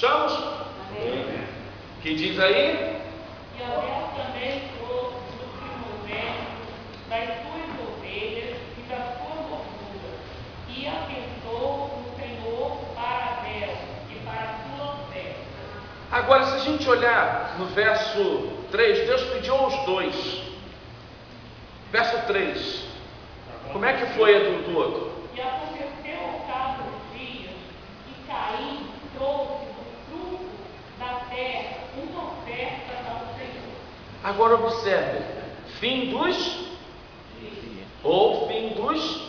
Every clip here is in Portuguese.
Achamos? Amém. Que diz aí? E Abel também trouxe do primogênito das suas ovelhas e da sua gordura, e atentou no Senhor para Abel e para a sua oferta. Agora, se a gente olhar no verso 3, Deus pediu aos dois. Verso 3. Como é que foi a do outro? E aconteceu ao cabo dos dias que Caim trouxe do fruto da terra uma oferta ao Senhor. Agora observe. Fim dos ou fim dos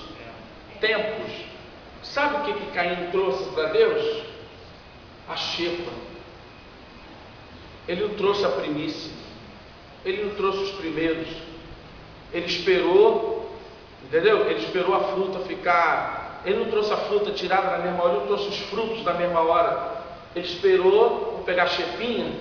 tempos. Sabe o que Caim trouxe para Deus? A xepa. Ele não trouxe a primícia. Ele não trouxe os primeiros. Ele esperou, entendeu? Ele esperou a fruta ficar. Ele não trouxe a fruta tirada na mesma hora, ele não trouxe os frutos na mesma hora. Ele esperou, vou pegar a chepinha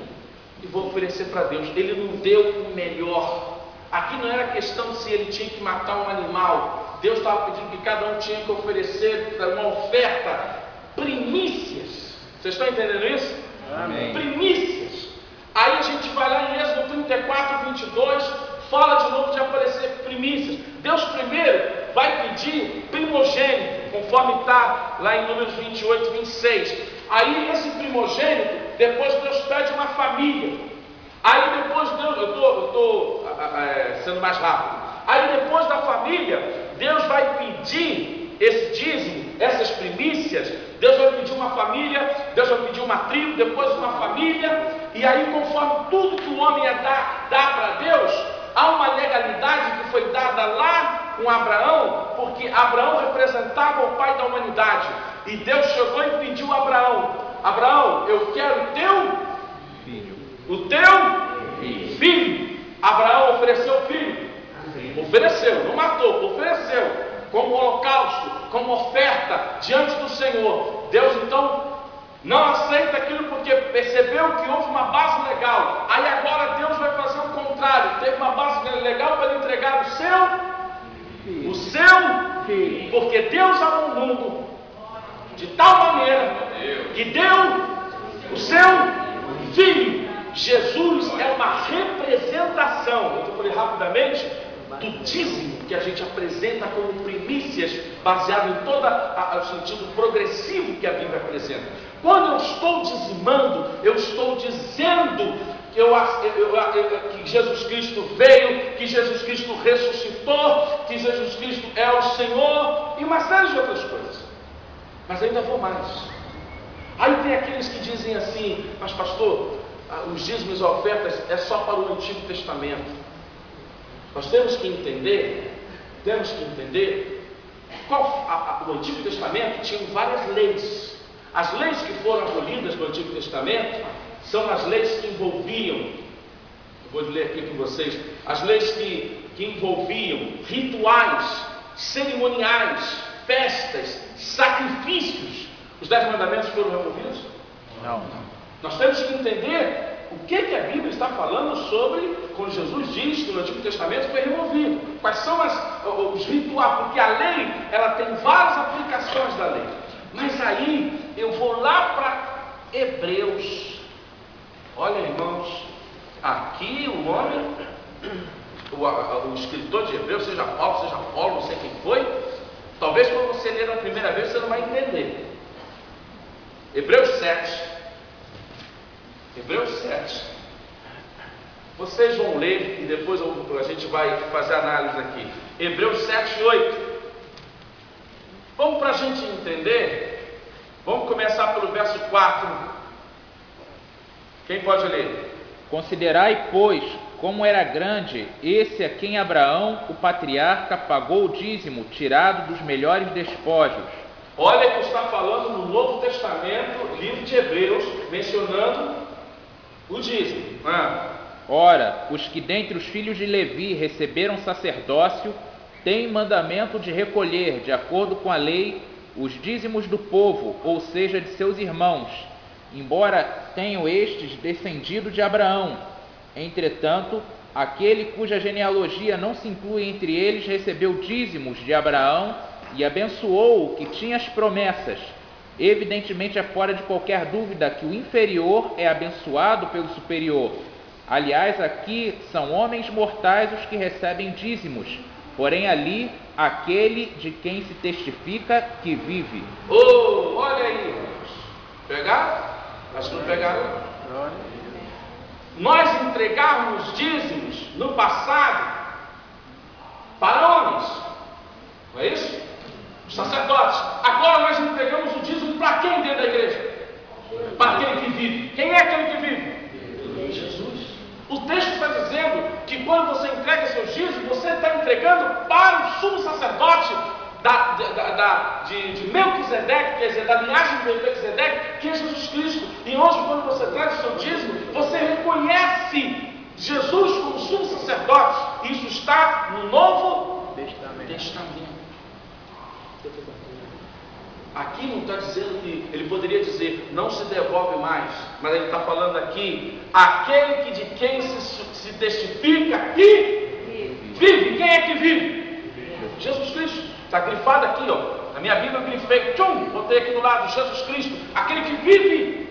e vou oferecer para Deus. Ele não deu o melhor. Aqui não era questão se ele tinha que matar um animal. Deus estava pedindo que cada um tinha que oferecer uma oferta, primícias. Vocês estão entendendo isso? Amém. Primícias. Aí a gente vai lá em Êxodo 34, 22, fala de novo de aparecer primícias. Deus primeiro vai pedir primogênito, conforme está lá em Números 28, 26. Aí esse primogênito, depois Deus pede uma família. Aí depois Deus, eu estou sendo mais rápido. Aí depois da família, Deus vai pedir esse dízimo, essas primícias. Deus vai pedir uma família, Deus vai pedir uma tribo, depois uma família. E aí, conforme tudo que o homem ia dar para Deus, há uma legalidade que foi dada lá com Abraão, porque Abraão representava o pai da humanidade. E Deus chegou e pediu a Abraão: Abraão, eu quero o teu filho. Abraão ofereceu o filho. Ofereceu, não matou, ofereceu como holocausto, como oferta diante do Senhor. Deus então não aceita aquilo porque percebeu que houve uma base legal. Aí agora Deus vai fazer o contrário. Teve uma base legal para ele entregar o seu filho. Porque Deus amou o mundo de tal maneira que deu o seu filho. Jesus é uma representação, eu falei rapidamente, do dízimo que a gente apresenta como primícias, baseado em todo o sentido progressivo que a Bíblia apresenta. Quando eu estou dizimando, eu estou dizendo que Jesus Cristo veio, que Jesus Cristo ressuscitou, que Jesus Cristo é o Senhor e uma série de outras coisas. Mas ainda vou mais. Aí tem aqueles que dizem assim: mas pastor, os dízimos e ofertas é só para o Antigo Testamento. Nós temos que entender o Antigo Testamento tinha várias leis. As leis que foram abolidas no Antigo Testamento são as leis que envolviam, eu vou ler aqui com vocês, as leis que envolviam rituais, cerimoniais, festas, sacrifícios. Os 10 mandamentos foram removidos? Não. Nós temos que entender o que a Bíblia está falando sobre quando Jesus diz que no Antigo Testamento foi removido. Quais são os rituais? Porque a lei, ela tem várias aplicações da lei. Mas aí eu vou lá para Hebreus. Olha, irmãos, aqui o homem, o escritor de Hebreus, seja Paulo, não sei quem foi, talvez quando você ler na primeira vez você não vai entender. Hebreus 7. Vocês vão ler e depois a gente vai fazer análise aqui. Hebreus 7, 8. Vamos para a gente entender. Vamos começar pelo verso 4. Quem pode ler? Considerai, pois, como era grande esse a quem Abraão, o patriarca, pagou o dízimo, tirado dos melhores despojos. Olha que está falando no Novo Testamento, livro de Hebreus, mencionando o dízimo. Ora, os que dentre os filhos de Levi receberam sacerdócio, têm mandamento de recolher, de acordo com a lei, os dízimos do povo, ou seja, de seus irmãos, embora tenham estes descendido de Abraão. Entretanto, aquele cuja genealogia não se inclui entre eles recebeu dízimos de Abraão e abençoou o que tinha as promessas. Evidentemente é fora de qualquer dúvida que o inferior é abençoado pelo superior. Aliás, aqui são homens mortais os que recebem dízimos, porém ali aquele de quem se testifica que vive. Oh, olha aí, irmãos. Pegaram? Acho que não pegaram. Nós entregávamos dízimos no passado para homens, não é isso? Os sacerdotes. Agora nós entregamos o dízimo para quem dentro da igreja? Para aquele que vive. Quem é aquele que vive? Jesus. O texto está dizendo que quando você entrega seus dízimos, você está entregando para o sumo sacerdote de Melquisedeque, quer dizer, da linhagem de Melquisedeque, que é Jesus Cristo. E hoje, quando você traz o seu dízimo, você reconhece Jesus como sumo sacerdote. Isso está no Novo Testamento. Aqui não está dizendo que, ele poderia dizer, não se devolve mais, mas ele está falando aqui, aquele que de quem se testifica que vive. Quem é que vive? Jesus Cristo. Está grifado aqui, ó. Na minha Bíblia eu grifei, botei aqui do lado, Jesus Cristo, aquele que vive.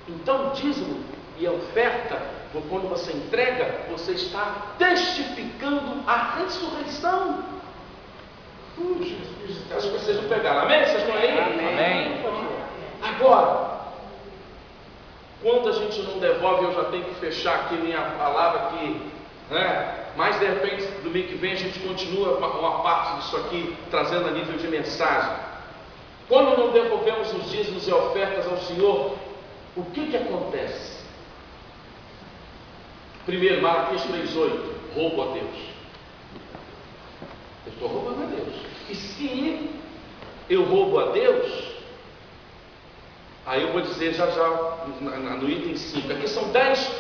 Então o dízimo e a oferta, quando você entrega, você está testificando a ressurreição. Acho que vocês não pegaram, amém? Vocês estão aí? Amém. Agora, quando a gente não devolve, eu já tenho que fechar aqui minha palavra aqui, né? Mas de repente, domingo que vem, a gente continua uma parte disso aqui, trazendo a nível de mensagem. Quando não devolvemos os dízimos e ofertas ao Senhor, o que acontece? Primeiro, Malaquias 3,8, roubo a Deus. Eu estou roubando a Deus. E se eu roubo a Deus, aí eu vou dizer já no item 5. Aqui são 10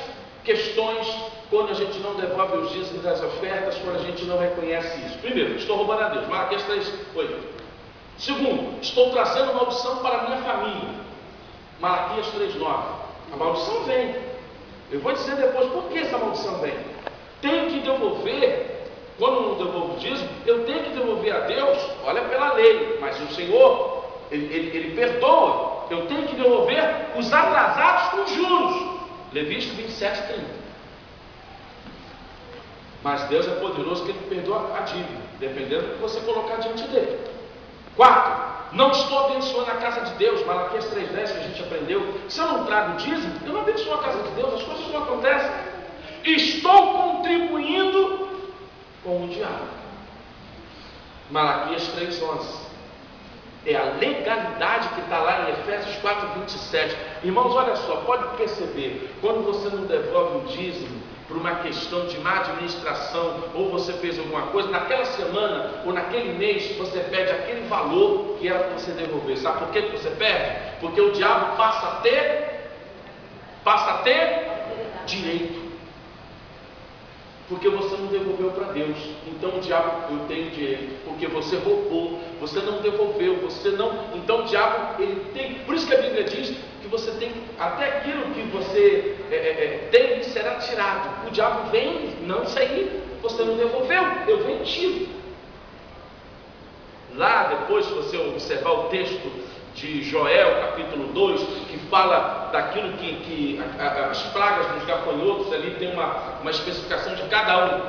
questões quando a gente não devolve os dízimos e as ofertas, quando a gente não reconhece isso. Primeiro, estou roubando a Deus. Malaquias 3,8. Segundo, estou trazendo maldição para a minha família. Malaquias 3,9. A maldição vem. Eu vou dizer depois por que essa maldição vem. Tenho que devolver. Quando não devolvo o dízimo, eu tenho que devolver a Deus, olha, pela lei, mas o Senhor, Ele perdoa. Eu tenho que devolver os atrasados com juros. Levítico 27:30. Mas Deus é poderoso que Ele perdoa a dívida, dependendo do que você colocar diante dele. 4. Não estou abençoando a casa de Deus. Malaquias 3,10 que a gente aprendeu. Se eu não trago o dízimo, eu não abençoo a casa de Deus, as coisas não acontecem. Estou contribuindo com o diabo. Malaquias 3,11. É a legalidade que está lá em Efésios 4,27. Irmãos, olha só, pode perceber, quando você não devolve o dízimo por uma questão de má administração, ou você fez alguma coisa, naquela semana ou naquele mês você perde aquele valor que era para você devolver. Sabe por que você perde? Porque o diabo passa a ter direito. Porque você não devolveu para Deus. Então o diabo, eu tenho direito. Porque você roubou, você não devolveu, você não. Então o diabo, ele tem. Por isso que a Bíblia diz que você tem. Até aquilo que você tem será tirado. O diabo vem, não isso aí, você não devolveu, eu venho tiro. Lá depois, se você observar o texto de Joel, capítulo 2, que fala daquilo que as pragas dos gafanhotos, ali tem uma especificação de cada um.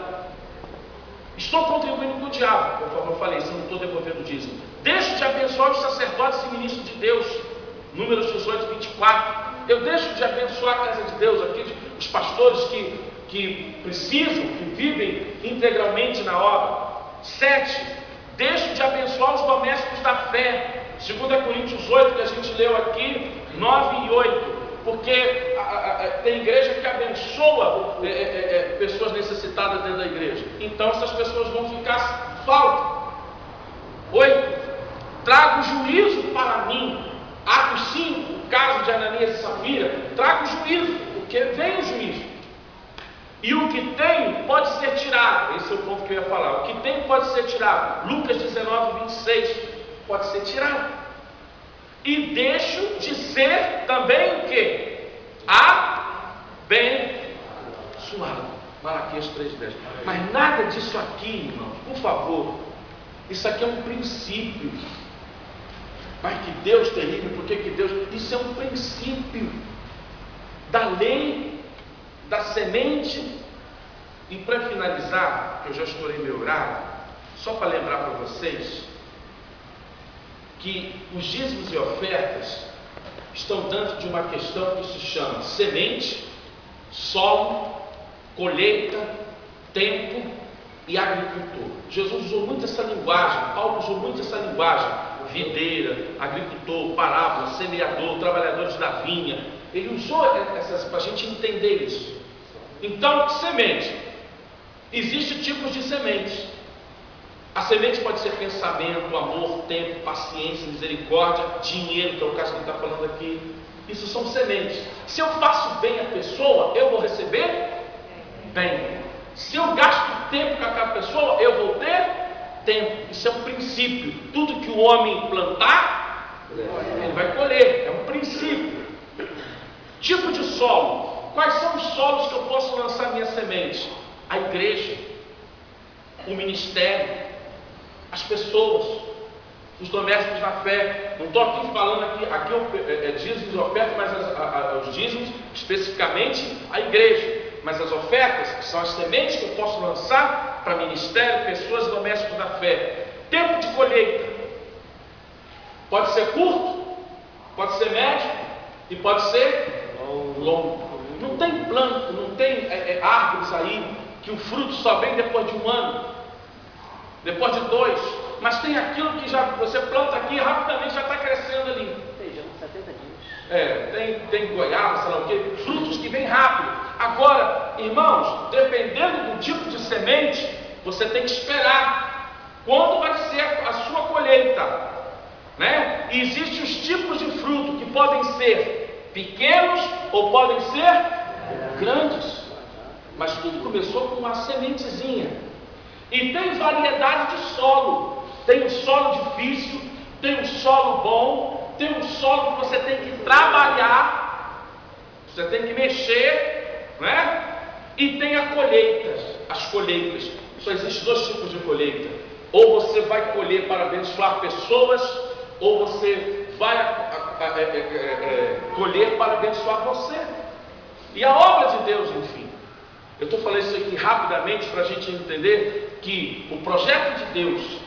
Estou contribuindo com o diabo, conforme eu falei, se não estou devolvendo o dízimo. Deixo de abençoar os sacerdotes e ministros de Deus. Números 18:24. Eu deixo de abençoar a casa de Deus, aqui, os pastores que precisam, que vivem integralmente na obra. 7. Deixo de abençoar os domésticos da fé. 2 Coríntios 8, que a gente leu aqui, 9 e 8. Porque tem igreja que abençoa pessoas necessitadas dentro da igreja. Então essas pessoas vão ficar falta. 8. Trago juízo para mim. Atos 5, o caso de Ananias e Safira. Trago juízo, porque vem o juízo. E o que tem pode ser tirado. Esse é o ponto que eu ia falar. O que tem pode ser tirado. Lucas 19:26. Pode ser tirado. E deixo de ser também o quê? Abençoado. Malaquias 3:10. Mas nada disso aqui, irmãos, por favor. Isso aqui é um princípio. Mas que Deus terrível, por que Deus... Isso é um princípio da lei, da semente. E para finalizar, que eu já estourei meu horário, só para lembrar para vocês que os dízimos e ofertas estão dentro de uma questão que se chama semente, solo, colheita, tempo e agricultor. Jesus usou muito essa linguagem, Paulo usou muito essa linguagem: videira, agricultor, parábola, semeador, trabalhadores da vinha. Ele usou essas para a gente entender isso. Então, semente. Existem tipos de sementes. A semente pode ser pensamento, amor, tempo, paciência, misericórdia, dinheiro, que é o caso que ele está falando aqui. Isso são sementes. Se eu faço bem a pessoa, eu vou receber bem. Se eu gasto tempo com aquela pessoa, eu vou ter tempo. Isso é um princípio. Tudo que o homem plantar, ele vai colher. É um princípio. Tipo de solo. Quais são os solos que eu posso lançar minha semente? A igreja, o ministério, as pessoas, os domésticos na fé. Não estou aqui falando aqui dízimos e ofertas, mas os dízimos, especificamente a igreja. Mas as ofertas, que são as sementes que eu posso lançar para ministério, pessoas e domésticos da fé. Tempo de colheita. Pode ser curto, pode ser médio e pode ser longo. Não tem planta, não tem árvores aí que o fruto só vem depois de 1 ano, depois de 2, mas tem aquilo que já você planta aqui e rapidamente já está crescendo ali. Feijão, 70 dias. Tem goiaba, sei lá o que, frutos que vêm rápido. Agora, irmãos, dependendo do tipo de semente, você tem que esperar quando vai ser a sua colheita, né? E existem os tipos de fruto que podem ser pequenos ou podem ser grandes. Mas tudo começou com uma sementezinha. E tem variedade de solo. Tem um solo difícil, tem um solo bom, tem um solo que você tem que trabalhar, você tem que mexer, né? E tem a colheita, as colheitas. Só existem 2 tipos de colheita. Ou você vai colher para abençoar pessoas, ou você vai colher para abençoar você. E a obra de Deus, enfim. Eu estou falando isso aqui rapidamente para a gente entender que o projeto de Deus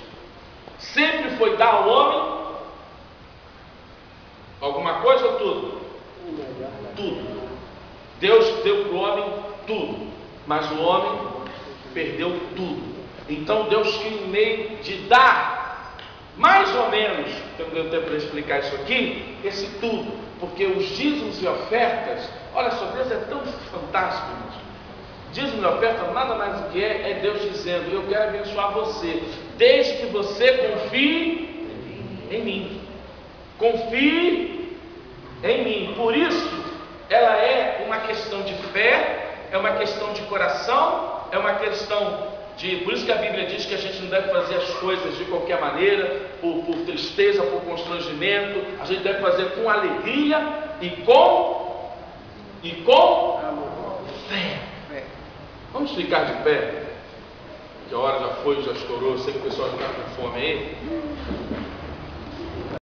sempre foi dar ao homem alguma coisa ou tudo? Tudo. Deus deu para o homem tudo, mas o homem perdeu tudo. Então Deus queria um meio de dar, mais ou menos, eu não tenho tempo para explicar isso aqui, esse tudo, porque os dízimos e ofertas, olha só, Deus é tão fantástico, irmãos. Dízimo e oferta nada mais do que é Deus dizendo: eu quero abençoar você, desde que você confie em mim. Confie em mim. Por isso, ela é uma questão de fé, é uma questão de coração, é uma questão de... Por isso que a Bíblia diz que a gente não deve fazer as coisas de qualquer maneira, por tristeza, por constrangimento. A gente deve fazer com alegria e com fé. Vamos ficar de pé, que a hora já foi, já estourou. Eu sei que o pessoal está com fome aí.